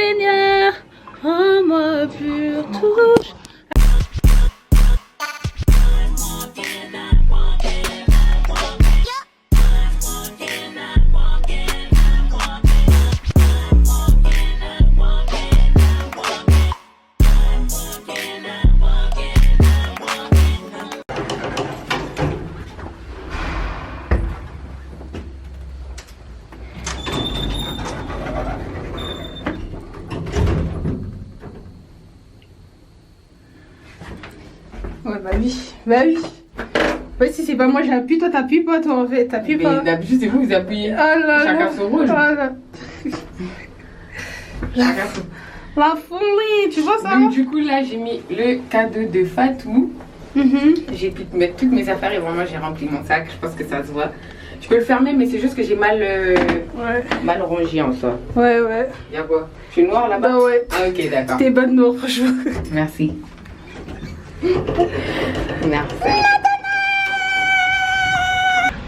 Seigneur, rends-moi pur touche. Ouais, bah oui, bah oui. Ouais, si c'est pas moi j'appuie, toi t'appuies pas, toi en fait, t'appuies pas. D'habitude, c'est vous appuyez. Oh là Chacun là. son rôle. Oh là. Chacun son. La folie, tu vois ça? Donc, du coup, là, j'ai mis le cadeau de Fatou. J'ai pu mettre toutes mes affaires et vraiment, j'ai rempli mon sac. Je pense que ça se voit. Je peux le fermer, mais c'est juste que j'ai mal rangé en soi. Ouais, ouais. Y'a quoi? Je suis noire là-bas? Bah ouais. Ah, ok, d'accord. T'es bonne noire, franchement. Merci. Merci.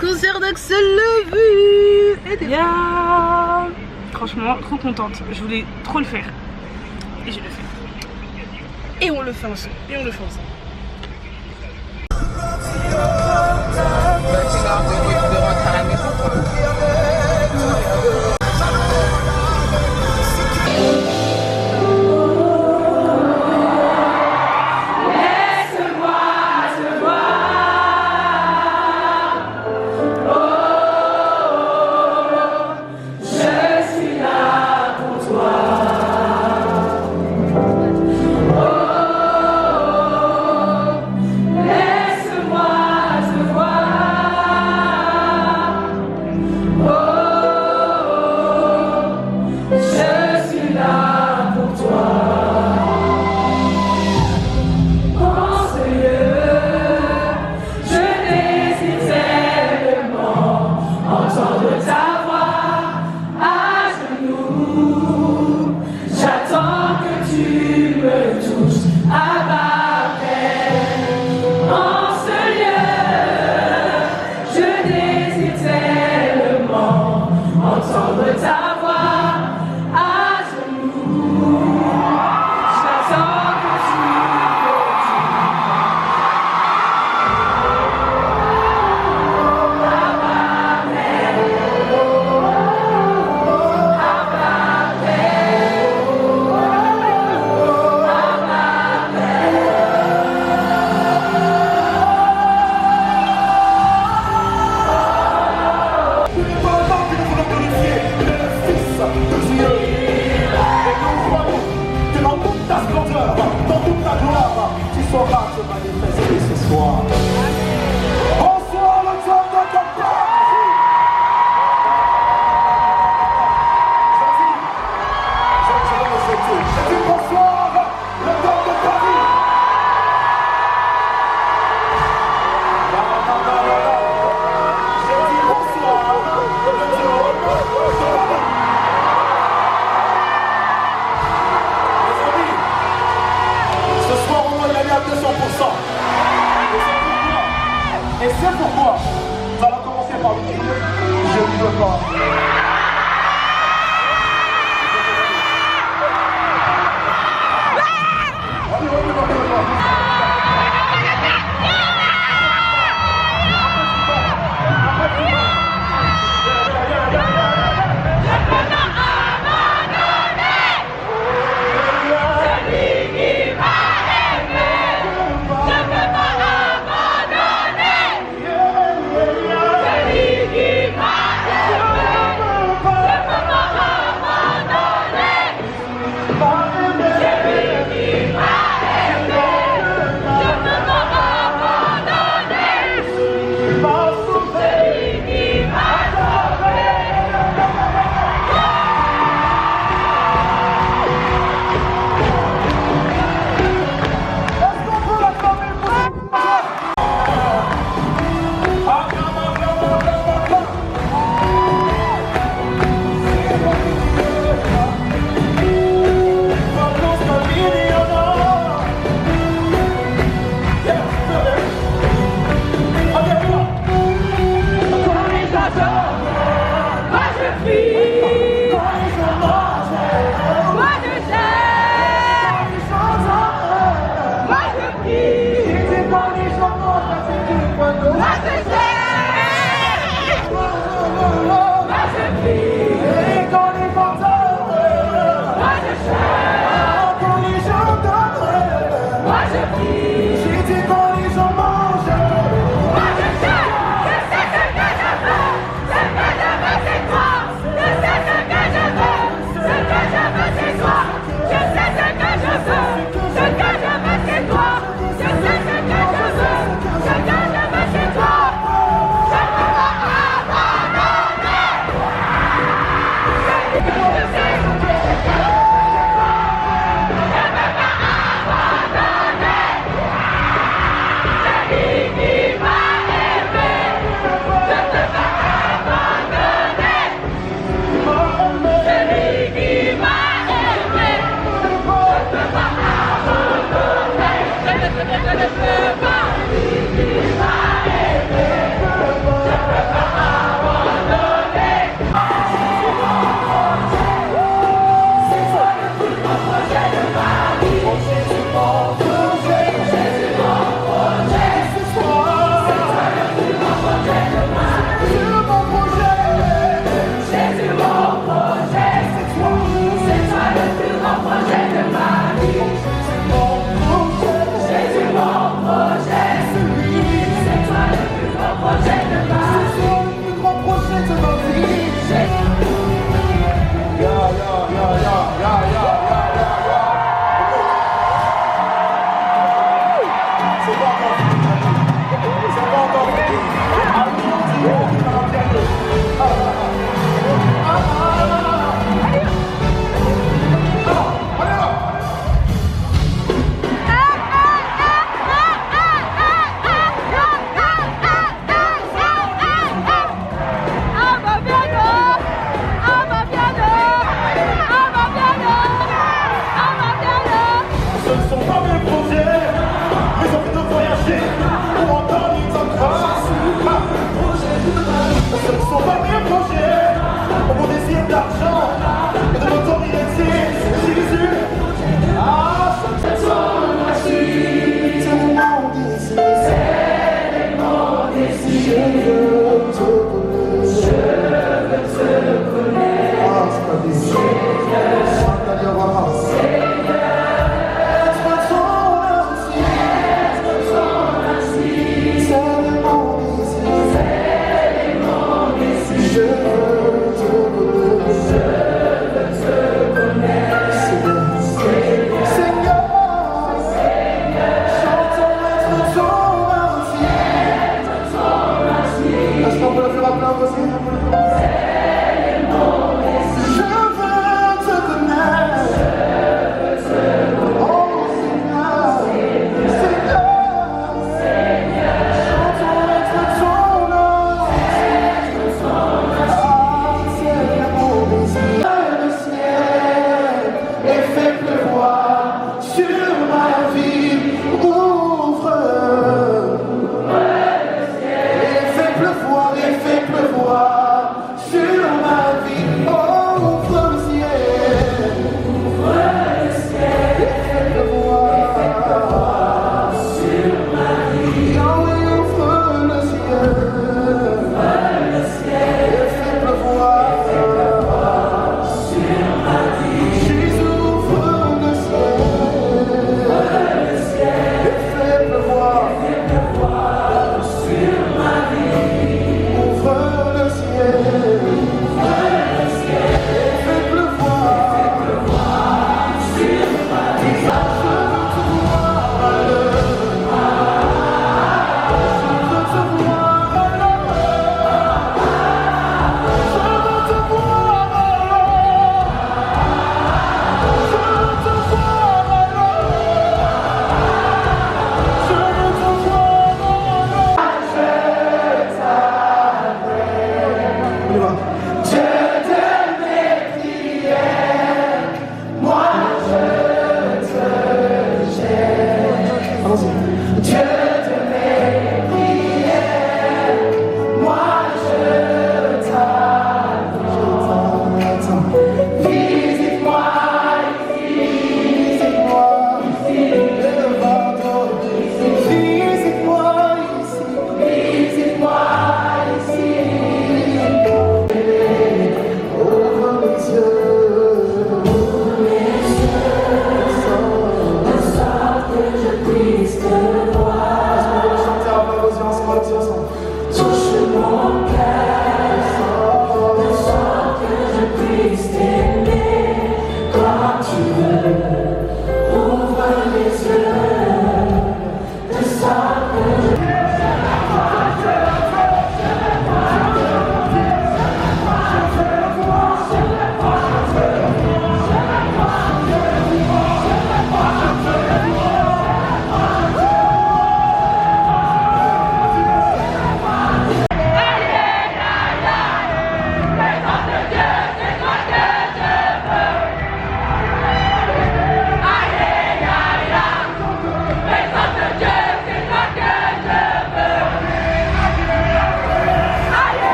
Concert d'Axel Levy. Et bien. Franchement, trop contente. Je voulais trop le faire. Et je le fais. Et on le fait ensemble. Et on le fait ensemble. De rentrer à la maison, quoi.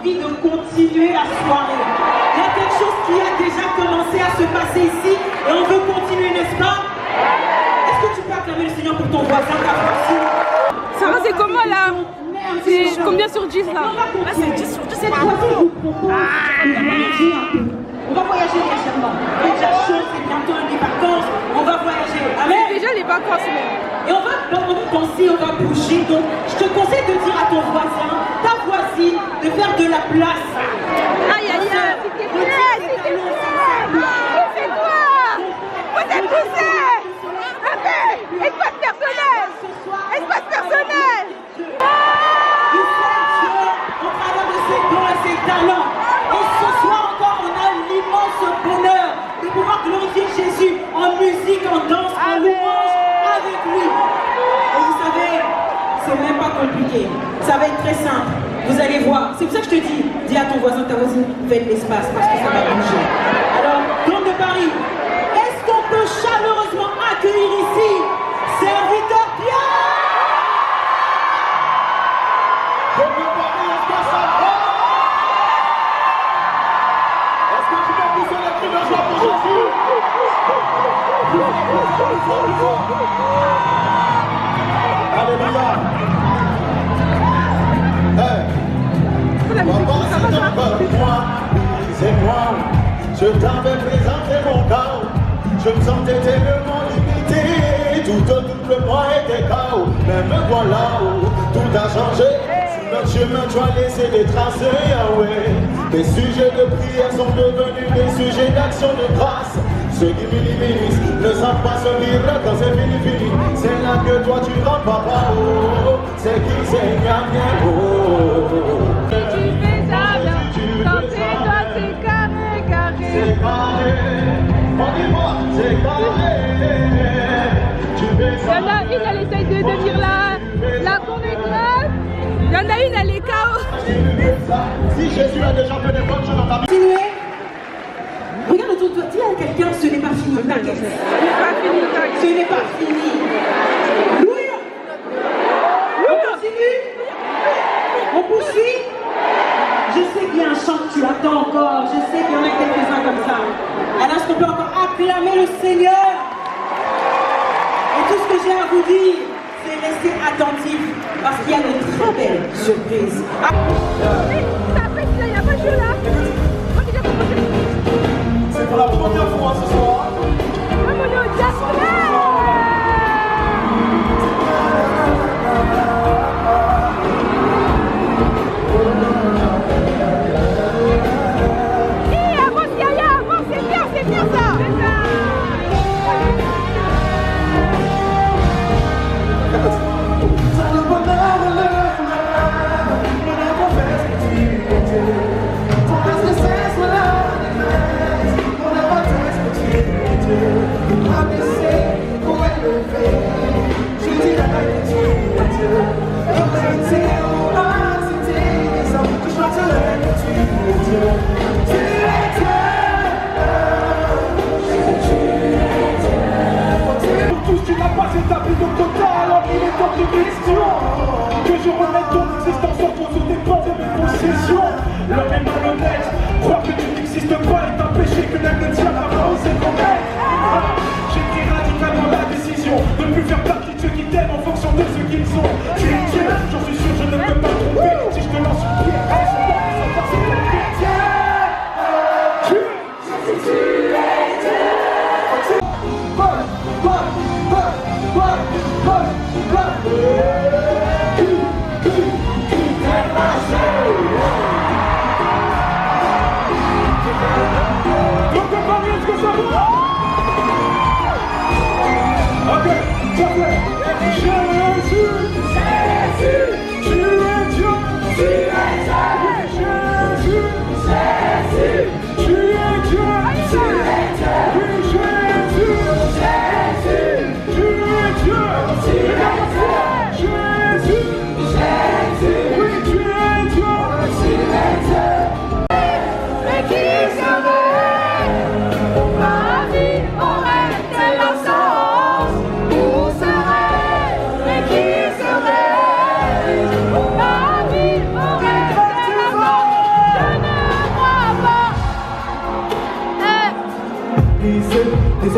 envie de continuer la soirée. Il y a quelque chose qui a déjà commencé à se passer ici et on veut continuer, n'est-ce pas? Est-ce que tu peux acclamer le Seigneur pour ton voisin, ta voisine? Sarah, c'est comment là? C'est combien sur 10 là? Là c'est 10 sur 10. Cette fois-ci, je vous propose on va voyager légèrement. Il est déjà chaud, c'est bientôt les vacances. On va voyager. Amen. Déjà les vacances même. Et on va danser, on va bouger. Donc, je te conseille de dire à ton voisin, ta voisine, de faire de la place. Aïe aïe aïe, s'il te plaît, s'il te plaît. Poussez-toi. Vous êtes poussés. Attends, espace personnel. Espace personnel. Il sert Dieu au travers de ses dons et ses talents. Et ce soir encore, on a l'immense bonheur de pouvoir glorifier Jésus en musique, en danse, en louange avec lui. Et vous savez, c'est même pas compliqué. Ça va être très simple. Vous allez voir. C'est pour ça que je te dis à ton voisin, ta voisine, faites l'espace parce que ça va bouger. Alors, Comte de Paris, est-ce qu'on peut chaleureusement accueillir ici Serviteur Pierre? Alléluia. Papa, c'est encore moi, c'est moi. Je t'avais présenté mon chaos. Je me sentais tellement limité. Tout autour de moi était chaos. Mais me voilà, tout a changé. Sur notre chemin, tu as laissé des traces, Yahweh. Mes sujets de prière sont devenus des sujets d'action de grâce. Ceux qui minimisent ne savent pas se lire quand c'est fini. C'est là que toi tu rends papa, oh. C'est qui c'est gagnant, oh. Tu fais ça bien, quand c'est toi c'est carré, carré. C'est carré, on y voit, c'est carré. Tu fais ça. Il y en a une, elle essaye de devenir la convaincante. Il y en a une, elle est KO. Si Jésus a déjà fait des bonnes choses dans ta vie. Continuez. Regarde autour de toi, dis à quelqu'un, ce n'est pas fini, t'inquiète. Ce n'est pas fini. Louis, on continue. On poursuit. Je sais qu'il y a un chant que tu attends encore. Je sais qu'il y en a quelques-uns comme ça. Alors, est-ce qu'on peut encore acclamer le Seigneur? Et tout ce que j'ai à vous dire, c'est rester attentif parce qu'il y a de très belles surprises. Il n'y a pas de jeu là. C'est pour la première fois ce soir. C'est bien ça. Que je remette ton existence en cause des pas de mes possessions. L'homme est malhonnête, croire que tu n'existes pas est un péché que l'âme ne tient pas c'est commettre. J'ai pris radicalement la décision de ne plus faire partie de ceux qui t'aiment en fonction de ce qu'ils sont. Tu es Dieu, j'en suis sûr, je ne peux pas tromper. Si je te lance une pierre, je suis pas sans passer pour Dieu. Si tu es Dieu. Bon.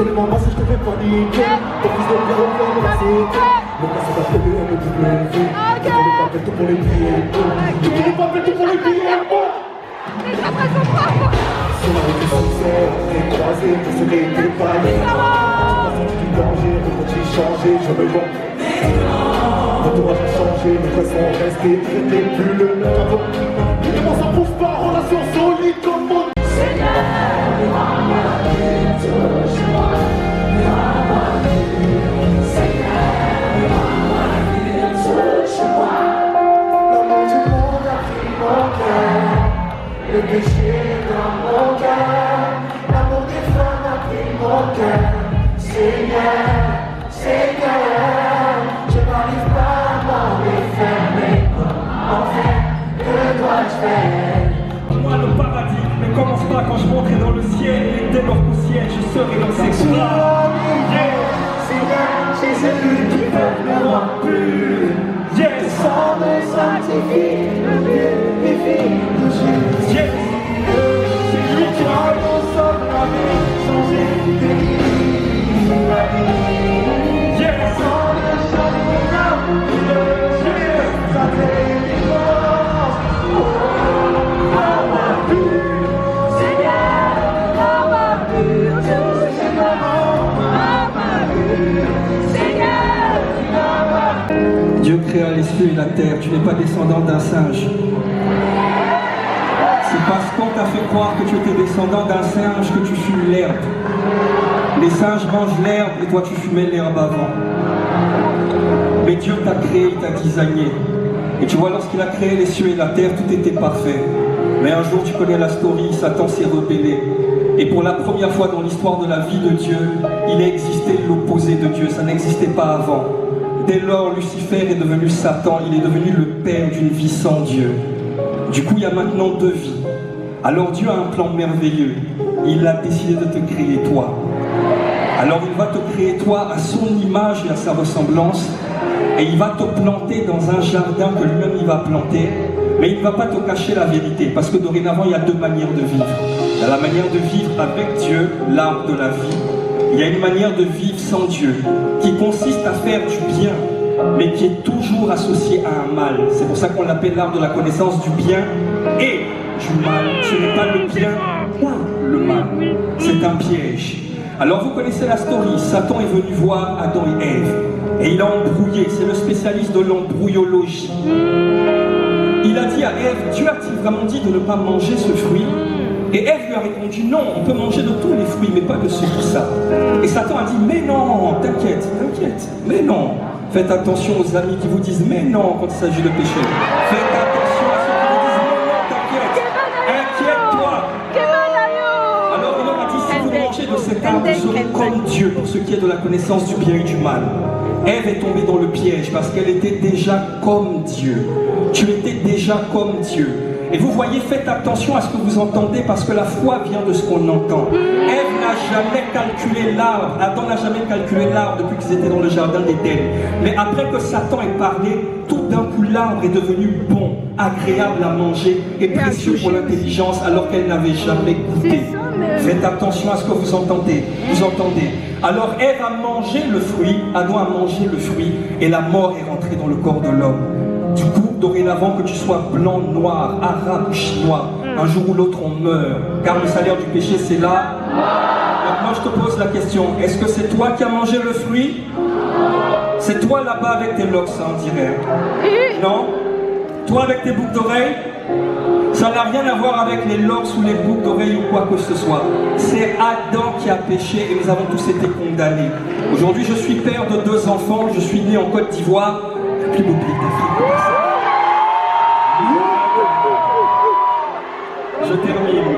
Absolument pas si je te fais paniquer. Ton fils de bien refaire de la cité. Le cas c'est pas le MW. Tu n'es pas fait tout pour les billets. Tu n'es pas fait tout pour les billets. Sur la route du succès, les croisés, je serai dépaillé. Du danger, de petit changer, je me vois. L'entourage a changé, mes frères sont restés, traités plus le même avant. Les mots s'en prouvent pas, relation solide comme mon. Seigneur, rends-moi une touche-moi, rends-moi une. Seigneur, rends-moi une touche-moi. L'amour du monde a pris mon cœur, le péché dans mon cœur. L'amour des femmes a pris mon cœur. Seigneur, Seigneur, je n'arrive pas à m'en défermer. Enfin, que dois-je faire? Moi le paradis ne commence pas quand je monterai dans le ciel. Et dès lors qu'au ciel je serai dans ses bras. Seigneur, c'est celui qui veut me rendre plus. Yes, Sans me sanctifie, le purifie de Jésus. yes, C'est lui qui a mon sang la vie, changé délivré la vie. yes, Sans le sang de mon âme, sa délivrance. Oh, rends-moi pur, Seigneur, rends-moi pur, touche-moi, rends-moi pur, Seigneur, rends-moi pur. Dieu créa les cieux et la terre, tu n'es pas descendant d'un singe. C'est parce qu'on t'a fait croire que tu étais descendant d'un singe que tu fumes l'herbe. Les singes mangent l'herbe et toi tu fumais l'herbe avant. Mais Dieu t'a créé, il t'a designé. Et tu vois, lorsqu'il a créé les cieux et la terre, tout était parfait. Mais un jour, tu connais la story, Satan s'est rebellé. Et pour la première fois dans l'histoire de la vie de Dieu, il a existé l'opposé de Dieu, ça n'existait pas avant. Dès lors, Lucifer est devenu Satan, il est devenu le père d'une vie sans Dieu. Du coup, il y a maintenant deux vies. Alors Dieu a un plan merveilleux. Il a décidé de te créer toi. Alors il va te créer toi à son image et à sa ressemblance. Et il va te planter dans un jardin que lui-même il va planter. Mais il ne va pas te cacher la vérité. Parce que dorénavant, il y a deux manières de vivre. Il y a la manière de vivre avec Dieu, l'arbre de la vie. Il y a une manière de vivre sans Dieu, qui consiste à faire du bien, mais qui est toujours associée à un mal. C'est pour ça qu'on l'appelle l'arbre de la connaissance du bien et du mal. Ce n'est pas le bien ou le mal. C'est un piège. Alors vous connaissez la story. Satan est venu voir Adam et Ève. Et il a embrouillé. C'est le spécialiste de l'embrouillologie. Il a dit à Ève, Dieu a-t-il vraiment dit de ne pas manger ce fruit? Et Ève lui a répondu, non, on peut manger de tous les fruits, mais pas de celui-là. Et Satan a dit, mais non, t'inquiète, t'inquiète, mais non. Faites attention aux amis qui vous disent, mais non, quand il s'agit de péché. Faites attention à ceux qui vous disent, non, non, t'inquiète, inquiète-toi. Alors il leur a dit, si vous mangez de cet arbre, vous serez comme Dieu, pour ce qui est de la connaissance du bien et du mal. Ève est tombée dans le piège, parce qu'elle était déjà comme Dieu. Tu étais déjà comme Dieu. Et vous voyez, faites attention à ce que vous entendez parce que la foi vient de ce qu'on entend. Ève n'a jamais calculé l'arbre, Adam n'a jamais calculé l'arbre depuis qu'ils étaient dans le jardin d'Éden. Mais après que Satan ait parlé, tout d'un coup l'arbre est devenu bon, agréable à manger et précieux pour l'intelligence alors qu'elle n'avait jamais goûté. Faites attention à ce que vous entendez. Vous entendez. Alors Ève a mangé le fruit, Adam a mangé le fruit et la mort est rentrée dans le corps de l'homme. Du coup, dorénavant, que tu sois blanc, noir, arabe ou chinois, un jour ou l'autre on meurt, car le salaire du péché c'est là. Donc moi je te pose la question, est-ce que c'est toi qui as mangé le fruit? C'est toi là-bas avec tes locks, ça on dirait. Non? Toi avec tes boucles d'oreilles? Ça n'a rien à voir avec les locks ou les boucles d'oreilles ou quoi que ce soit. C'est Adam qui a péché et nous avons tous été condamnés. Aujourd'hui je suis père de 2 enfants, je suis né en Côte d'Ivoire. Le plus beau pays d'Afrique. Je termine.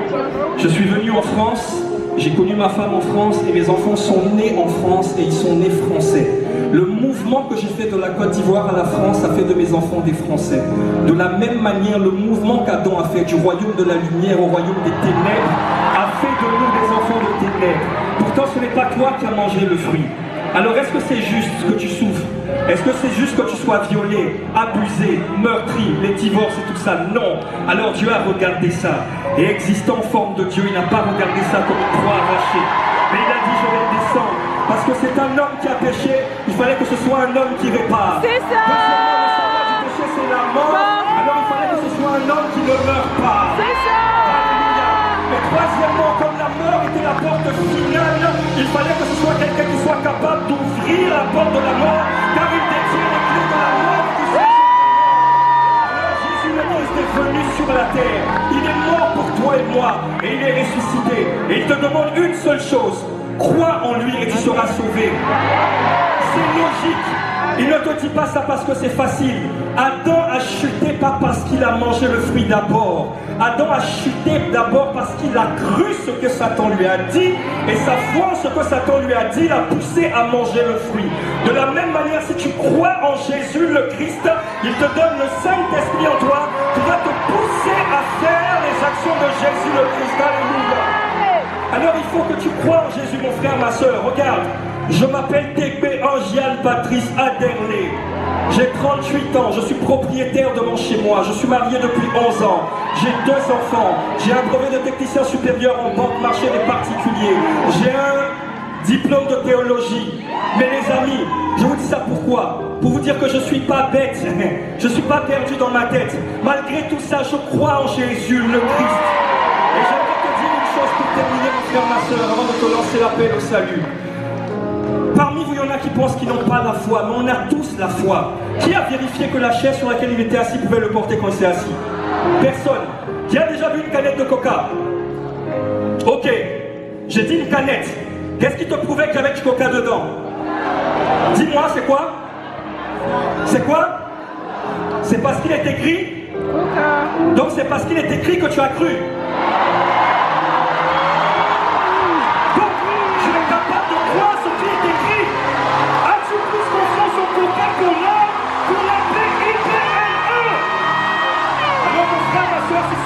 Je suis venu en France, j'ai connu ma femme en France et mes enfants sont nés en France et ils sont nés français. Le mouvement que j'ai fait de la Côte d'Ivoire à la France a fait de mes enfants des Français. De la même manière, le mouvement qu'Adam a fait du royaume de la lumière au royaume des ténèbres a fait de nous des enfants de ténèbres. Pourtant, ce n'est pas toi qui as mangé le fruit. Alors est-ce que c'est juste que tu souffres? Est-ce que c'est juste que tu sois violé, abusé, meurtri, les divorces et tout ça? Non. Alors Dieu a regardé ça. Et existant en forme de Dieu, il n'a pas regardé ça comme une croix arrachée. Mais il a dit je vais descendre. Parce que c'est un homme qui a péché, il fallait que ce soit un homme qui répare. C'est ça. Deuxièmement, le salaire du péché c'est la mort. Alors il fallait que ce soit un homme qui ne meurt pas. C'est ça. Alléluia. Et troisièmement, comme la mort était la porte finale, il fallait que ce soit quelqu'un qui soit capable d'ouvrir la porte de la mort, car il détient les clés de la mort et du séjour. Alors Jésus le Christ est venu sur la terre. Il est mort pour toi et moi, et il est ressuscité. Et il te demande une seule chose: crois en lui et tu seras sauvé. C'est logique. Il ne te dit pas ça parce que c'est facile. Adam a chuté pas parce qu'il a mangé le fruit d'abord. Adam a chuté d'abord parce qu'il a cru ce que Satan lui a dit, et sa foi en ce que Satan lui a dit l'a poussé à manger le fruit. De la même manière, si tu crois en Jésus le Christ, il te donne le Saint-Esprit en toi qui va te pousser à faire les actions de Jésus le Christ. Alléluia. Alors il faut que tu crois en Jésus, mon frère, ma soeur. Regarde, je m'appelle Tegbe Angial Patrice Aderlé. J'ai 38 ans, je suis propriétaire de mon chez-moi. Je suis marié depuis 11 ans. J'ai 2 enfants. J'ai un brevet de technicien supérieur en banque marché des particuliers. J'ai un diplôme de théologie. Mais les amis, je vous dis ça pourquoi? Pour vous dire que je ne suis pas bête. Je ne suis pas perdu dans ma tête. Malgré tout ça, je crois en Jésus le Christ. Et j'aimerais te dire une chose pour terminer, mon frère, ma soeur, avant de te lancer l'appel au salut. Parmi vous, il y en a qui pensent qu'ils n'ont pas la foi, mais on a tous la foi. Qui a vérifié que la chaise sur laquelle il était assis pouvait le porter quand il s'est assis? Personne. Qui a déjà vu une canette de coca? Ok, j'ai dit une canette. Qu'est-ce qui te prouvait qu'il y avait du coca dedans? Dis-moi, c'est quoi? C'est quoi? C'est parce qu'il est écrit? Donc c'est parce qu'il est écrit que tu as cru.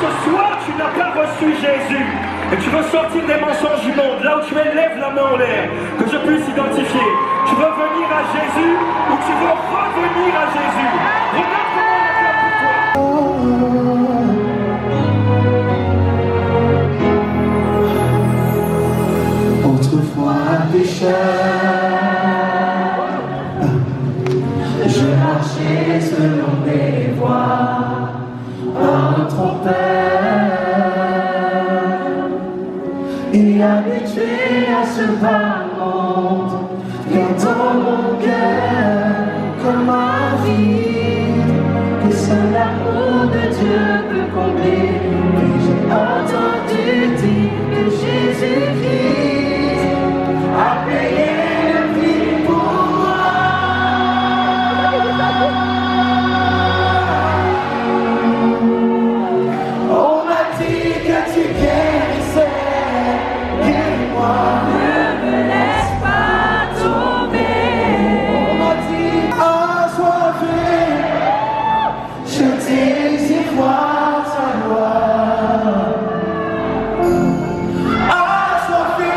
Ce soir, tu n'as pas reçu Jésus et tu veux sortir des mensonges du monde, là où tu es, lève la main en l'air, que je puisse identifier. Tu veux venir à Jésus ou tu veux revenir à Jésus? Regarde comment on a fait pour toi. Autrefois pécheur, je marchais selon des voies trompeur et habitué à ce bas monde, car dans mon cœur, comme ma vie, que seul l'amour de Dieu peut combler. Et j'ai entendu dire que Jésus-Christ a payé le prix pour moi. Assoiffé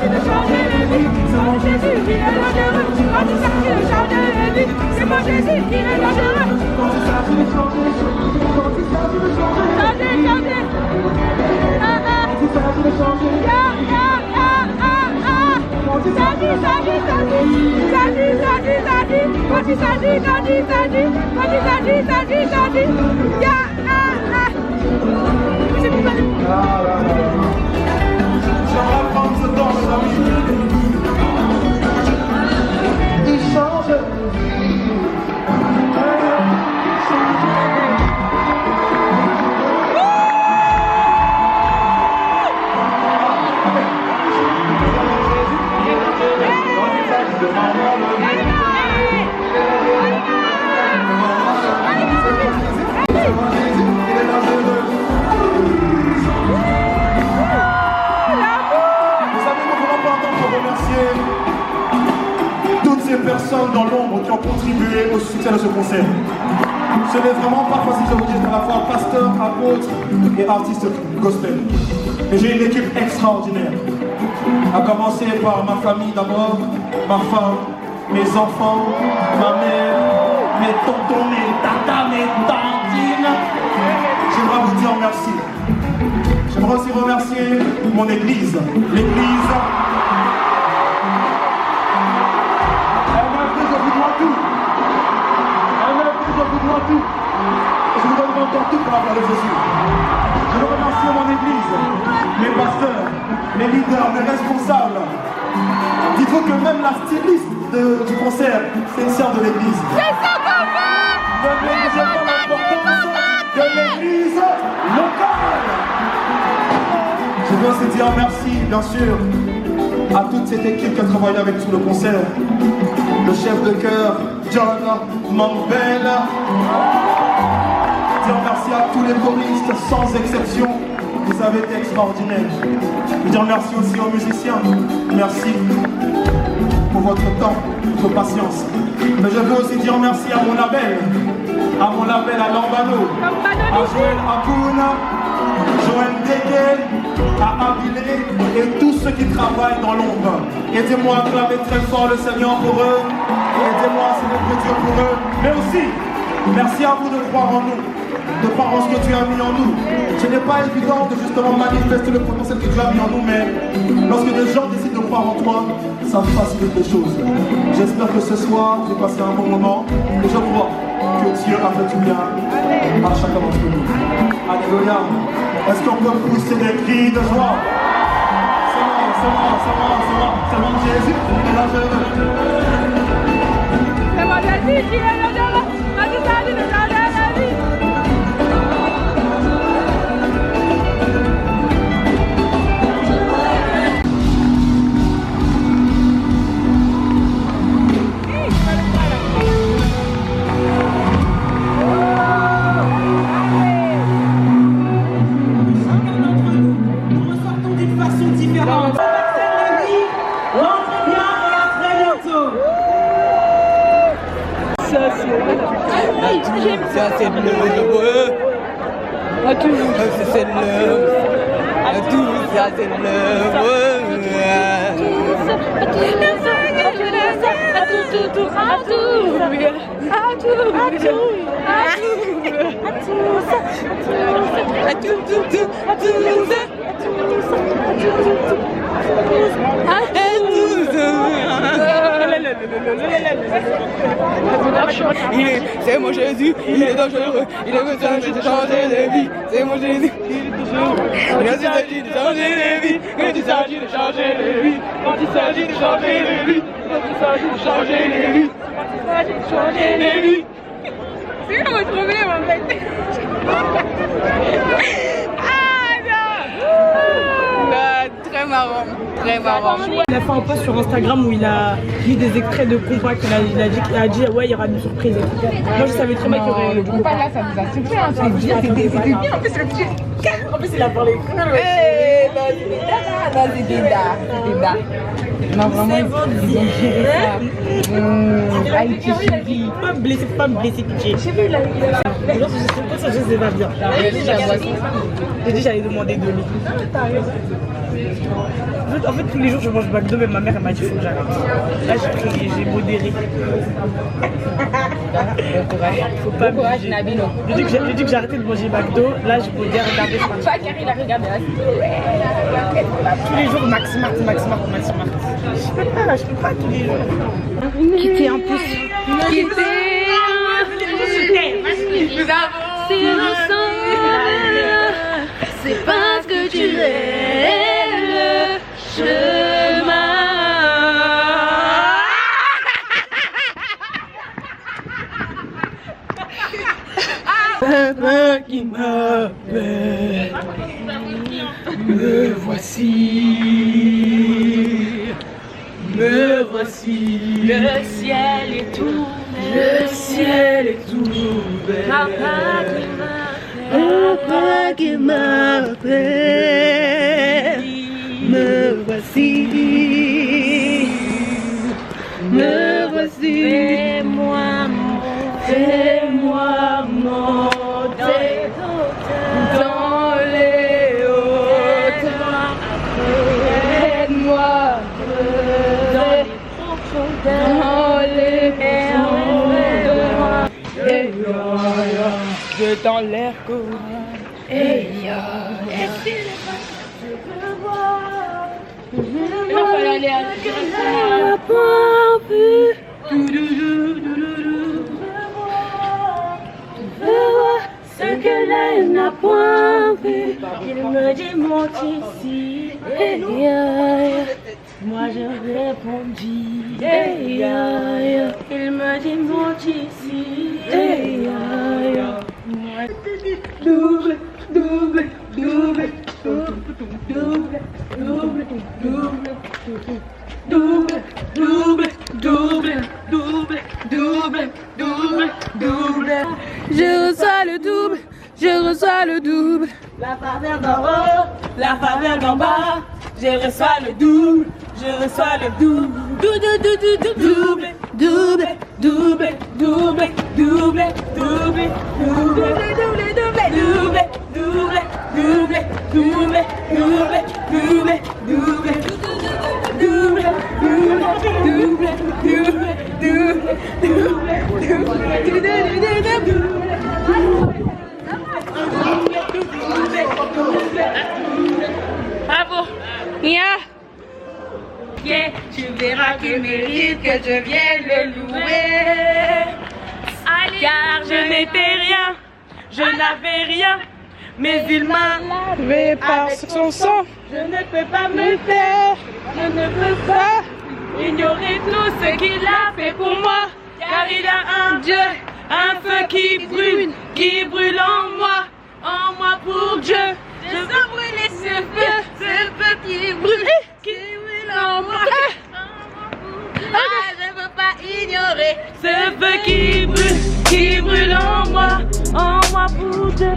s'agit de changer les vies, c'est mon Jésus qui est dangereux. Quand il s'agit de changer les vies, c'est mon Jésus qui est dangereux. Quand il s'agit de changer, quand il s'agit de changer, changer. Quand il s'agit de changer, quand il s'agit, J'aimerais prendre ce temps, mes amis. Il change. Personnes dans l'ombre qui ont contribué au succès de ce concert. Ce n'est vraiment pas facile de vous dire à la fois pasteur, apôtre et artiste gospel. Mais j'ai une équipe extraordinaire. À commencer par ma famille d'abord, ma femme, mes enfants, ma mère, mes tontons, mes tatas, mes tantines. J'aimerais vous dire merci. J'aimerais aussi remercier mon église. L'église. Tout. Je vous donne encore tout pour la gloire de Jésus. Je veux remercier mon église, mes pasteurs, mes leaders, mes responsables. Dites-vous que même la styliste du concert, c'est une sœur de l'église. C'est ça qu'on fait. Ne négligez pas l'importance de l'église locale. Je veux aussi dire merci, bien sûr, à toute cette équipe qui a travaillé avec sur le concert. Le chef de chœur, John Manbel. Dire merci à tous les choristes, sans exception. Vous avez été extraordinaires. Dire merci aussi aux musiciens. Merci pour votre temps, votre patience. Mais je veux aussi dire merci à mon label. À mon label à Lambano. À Joël Apouna, Joël Degel, à Abilé et tous ceux qui travaillent dans l'ombre. Aidez-moi à acclamer très fort le Seigneur pour eux. Aidez-moi à célébrer Dieu pour eux. Mais aussi, merci à vous de croire en nous, de croire en ce que tu as mis en nous. Ce n'est pas évident de justement manifester le potentiel que tu as mis en nous, mais lorsque des gens décident de croire en toi, ça facilite les choses. J'espère que ce soir, j'ai passé un bon moment et je crois que Dieu a fait du bien à chacun d'entre nous. Alléluia. Est-ce qu'on peut pousser des cris de joie? C'est moi, Jésus. C'est mon Jésus qui est dangereux. Quand il s'agit de changer la vie. Nous ressortons d'une façon différente. Rentrez bien et à très bientôt. Ça c'est le à tout c'est le à tout ça c'est le c'est mon Jésus, il est dangereux, il a besoin de changer de vie. C'est mon Jésus, il est dangereux. Quand il s'agit de changer les vies, quand il s'agit de changer les vies, quand il s'agit de changer les vies, quand il s'agit de changer les vies, quand il s'agit de changer les vies. C'est quoi votre problème en fait? Très marrant, très marrant. Il a fait un post sur Instagram où il a mis des extraits de compas qu'il a dit ouais il y aura une surprise. Moi je savais très bien qu'il y aurait le compas là ça nous a surpris, hein. C'était bien en plus le petit. En plus il a parlé cool. Là c'était là. Non vraiment ils ont géré ça. Haïti chérie. Pas me blesser pitié. Genre, je sais pas bien. J'ai dit j'allais demander de l'eau. En fait, tous les jours je mange McDo, mais ma mère elle m'a dit faut que j'arrête. Là j'ai modéré. Bon courage. Faut pas bon courage, Nabil. J'ai dit que j'arrêtais de manger McDo. Là je modère, regardez. Pas Carrie la regarde. Tous les jours Max Mart. Je peux pas là, je peux pas tous les jours. Quitter en plus. Quitter. Nous avons. C'est ensemble. C'est parce que tu es le chemin. Papa qui m'appelle, me voici, le ciel est tout belle, Papa qui m'appelle, me voici, fais-moi monter dans les hauteurs, aide-moi dans les profondeurs, je dans l'air courant, il faut aller à ce que l'œil n'a point vu. Il me dit monte ici. Moi je répondis. Il me dit monte ici. Double. Je reçois le double. La faveur d'en haut, la faveur d'en bas. Je reçois le double. Bravo. Yeah. Tu verras qu'il mérite que je vienne le louer. Car je n'étais rien, je n'avais rien, mais il m'a lavé par son sang. Je ne peux pas me taire, je ne peux pas ignorer tout ce qu'il a fait pour moi. Car il a un Dieu, un feu qui brûle en moi pour Dieu. Je sens brûler ce feu qui brûle en moi. Je ne veux pas ignorer ce feu qui brûle en moi pour Dieu.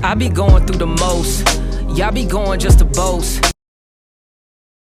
I be going through the most, y'all be going just to boast.